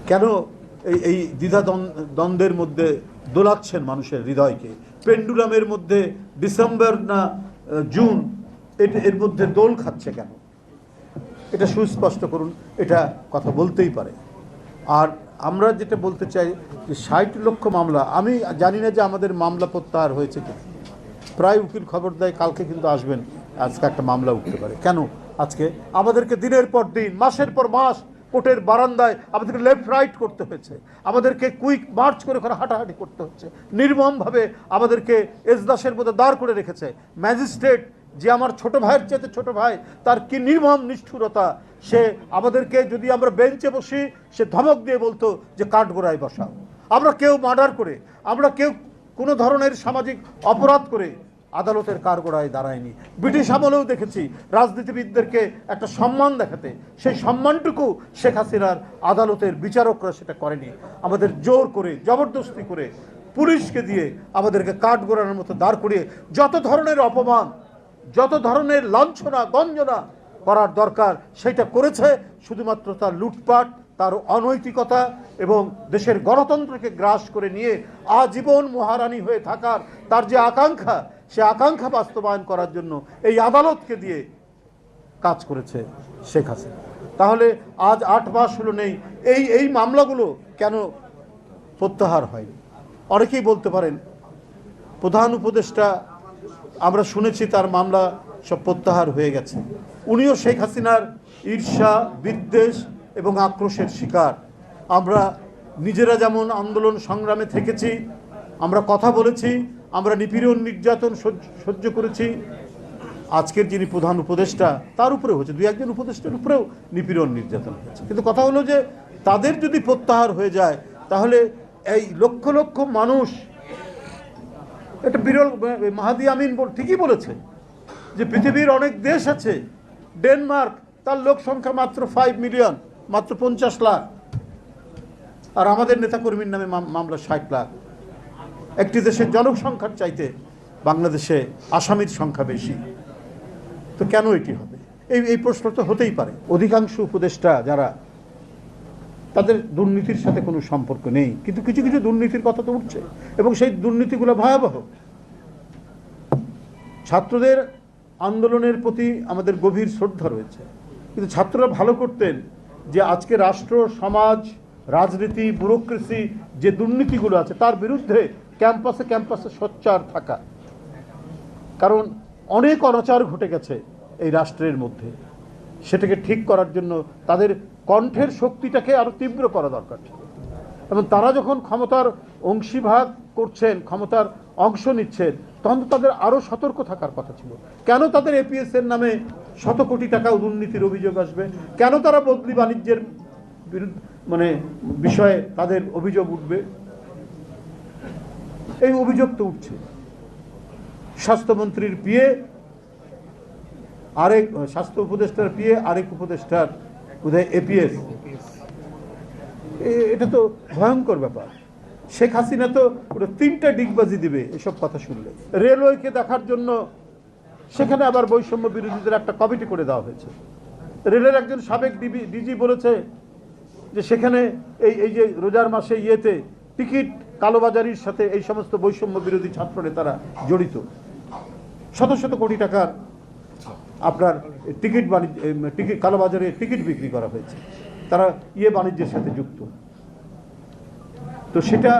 কেন এই দ্বিধা দ্বন্দ্বের মধ্যে দোলাচ্ছেন মানুষের হৃদয়কে? পেন্ডুলামের মধ্যে ডিসেম্বর না জুন এর মধ্যে দোল খাচ্ছে কেন? এটা সুস্পষ্ট করুন, এটা কথা বলতেই পারে। আর আমরা যেটা বলতে চাই যে 60 লক্ষ মামলা, আমি জানি না যে আমাদের মামলা প্রত্যাহার হয়েছে কিনা। প্রায় উকিল খবর দেয় কালকে কিন্তু আসবেন, আজকে একটা মামলা উঠতে পারে। কেন আজকে আমাদেরকে দিনের পর দিন, মাসের পর মাস কোর্টের বারান্দায় আমাদেরকে লেফট রাইট করতে হয়েছে, আমাদেরকে কুইক মার্চ করে করে হাঁটাহাঁটি করতে হচ্ছে, নির্মমভাবে আমাদেরকে এজলাসের মধ্যে দাঁড় করে রেখেছে। ম্যাজিস্ট্রেট যে আমার ছোট ভাইয়ের চেয়ে ছোট ভাই, তার কি নির্মম নিষ্ঠুরতা! সে আমাদেরকে, যদি আমরা বেঞ্চে বসি, সে ধমক দিয়ে বলতো যে কাঠগোড়ায় বসাও। আমরা কেউ মার্ডার করে, আমরা কেউ কোনো ধরনের সামাজিক অপরাধ করে আদালতের কাঠগোড়ায় দাঁড়ায়নি। ব্রিটিশ আমলেও দেখেছি রাজনীতিবিদদেরকে একটা সম্মান দেখাতে, সেই সম্মানটুকু শেখ হাসিনার আদালতের বিচারকরা সেটা করেনি। আমাদের জোর করে, জবরদস্তি করে, পুলিশকে দিয়ে আমাদেরকে কাঠগোড়ানোর মতো দাঁড় করিয়ে যত ধরনের অপমান, যত ধরনের লাঞ্ছনা গঞ্জনা করার দরকার সেটা করেছে। শুধুমাত্র তার লুটপাট, তার অনৈতিকতা এবং দেশের গণতন্ত্রকে গ্রাস করে নিয়ে আজীবন মহারানী হয়ে থাকার তার যে আকাঙ্ক্ষা, সে আকাঙ্ক্ষা বাস্তবায়ন করার জন্য এই আদালতকে দিয়ে কাজ করেছে শেখ হাসিনা। তাহলে আজ 8 মাস হলো নেই, এই মামলাগুলো কেন প্রত্যাহার হয়নি? অনেকেই বলতে পারেন প্রধান উপদেষ্টা, আমরা শুনেছি তার মামলা সব প্রত্যাহার হয়ে গেছে। উনিও শেখ হাসিনার ঈর্ষা, বিদ্বেষ এবং আক্রোশের শিকার। আমরা নিজেরা যেমন আন্দোলন সংগ্রামে থেকেছি, আমরা কথা বলেছি, আমরা নিপীড়ন নির্যাতন সহ্য করেছি। আজকের যিনি প্রধান উপদেষ্টা, তার উপরে হয়েছে, 2-1 উপদেষ্টার উপরেও নিপীড়ন নির্যাতন হয়েছে। কিন্তু কথা হলো যে তাদের যদি প্রত্যাহার হয়ে যায়, তাহলে এই লক্ষ লক্ষ মানুষ, এটা বিরল। মাহাদি আমিন ঠিকই বলেছে যে পৃথিবীর অনেক দেশ আছে, ডেনমার্ক, তার লোক সংখ্যা মাত্র 5 মিলিয়ন, মাত্র 50 লাখ, আর আমাদের নেতাকর্মীর নামে মামলা 60 লাখ। একটি দেশের জনসংখ্যার চাইতে বাংলাদেশে আসামির সংখ্যা বেশি। তো কেন এটি হবে? এই প্রশ্ন তো হতেই পারে। অধিকাংশ উপদেষ্টা যারা, তাদের দুর্নীতির সাথে কোনো সম্পর্ক নেই, কিন্তু কিছু কিছু দুর্নীতির কথা তো উঠছে, এবং সেই দুর্নীতিগুলো ভয়াবহ। ছাত্রদের আন্দোলনের প্রতি আমাদের গভীর শ্রদ্ধা রয়েছে, কিন্তু ছাত্ররা ভালো করতেন যে আজকে রাষ্ট্র, সমাজ, রাজনীতি, ব্যুরোক্রেসি যে দুর্নীতিগুলো আছে তার বিরুদ্ধে ক্যাম্পাসে ক্যাম্পাসে সোচ্চার থাকা। কারণ অনেক অনাচার ঘটে গেছে এই রাষ্ট্রের মধ্যে, সেটাকে ঠিক করার জন্য তাদের কণ্ঠের শক্তিটাকে আরো তীব্র করা দরকার ছিল। এবং তারা যখন ক্ষমতার অংশীভাগ করছেন, ক্ষমতার অংশ নিচ্ছেন, তখন তাদের আরো সতর্ক থাকার কথা ছিল। কেন তাদের এপিএস এর নামে শত কোটি টাকা দুর্নীতির অভিযোগ আসবে? কেন তারা বদলি বাণিজ্যের বিষয়ে তাদের অভিযোগ উঠবে? এই অভিযোগ তো উঠছে। স্বাস্থ্যমন্ত্রীর পিএ আরেক, স্বাস্থ্য উপদেষ্টার পিএ আরেক উপদেষ্টার বোধহয় এপিএস। এটা তো ভয়ঙ্কর ব্যাপার। শেখ হাসিনা তো ওটা 3টা ডিগবাজি দিবে এসব কথা শুনলে। রেলওয়েকে দেখার জন্য সেখানে আবার বৈষম্য বিরোধীদের একটা কমিটি করে দেওয়া হয়েছে। রেলের একজন সাবেক ডিজি বলেছে যে সেখানে এই যে রোজার মাসে টিকিট কালোবাজারির সাথে এই সমস্ত বৈষম্য বিরোধী ছাত্র নেতারা জড়িত। শত শত কোটি টাকার আপনার টিকিট কালোবাজারে টিকিট বিক্রি করা হয়েছে, তারা বাণিজ্যের সাথে যুক্ত। তো সেটা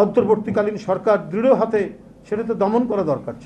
অন্তর্বর্তীকালীন সরকার দৃঢ় হাতে সেটা তো দমন করা দরকার ছিল।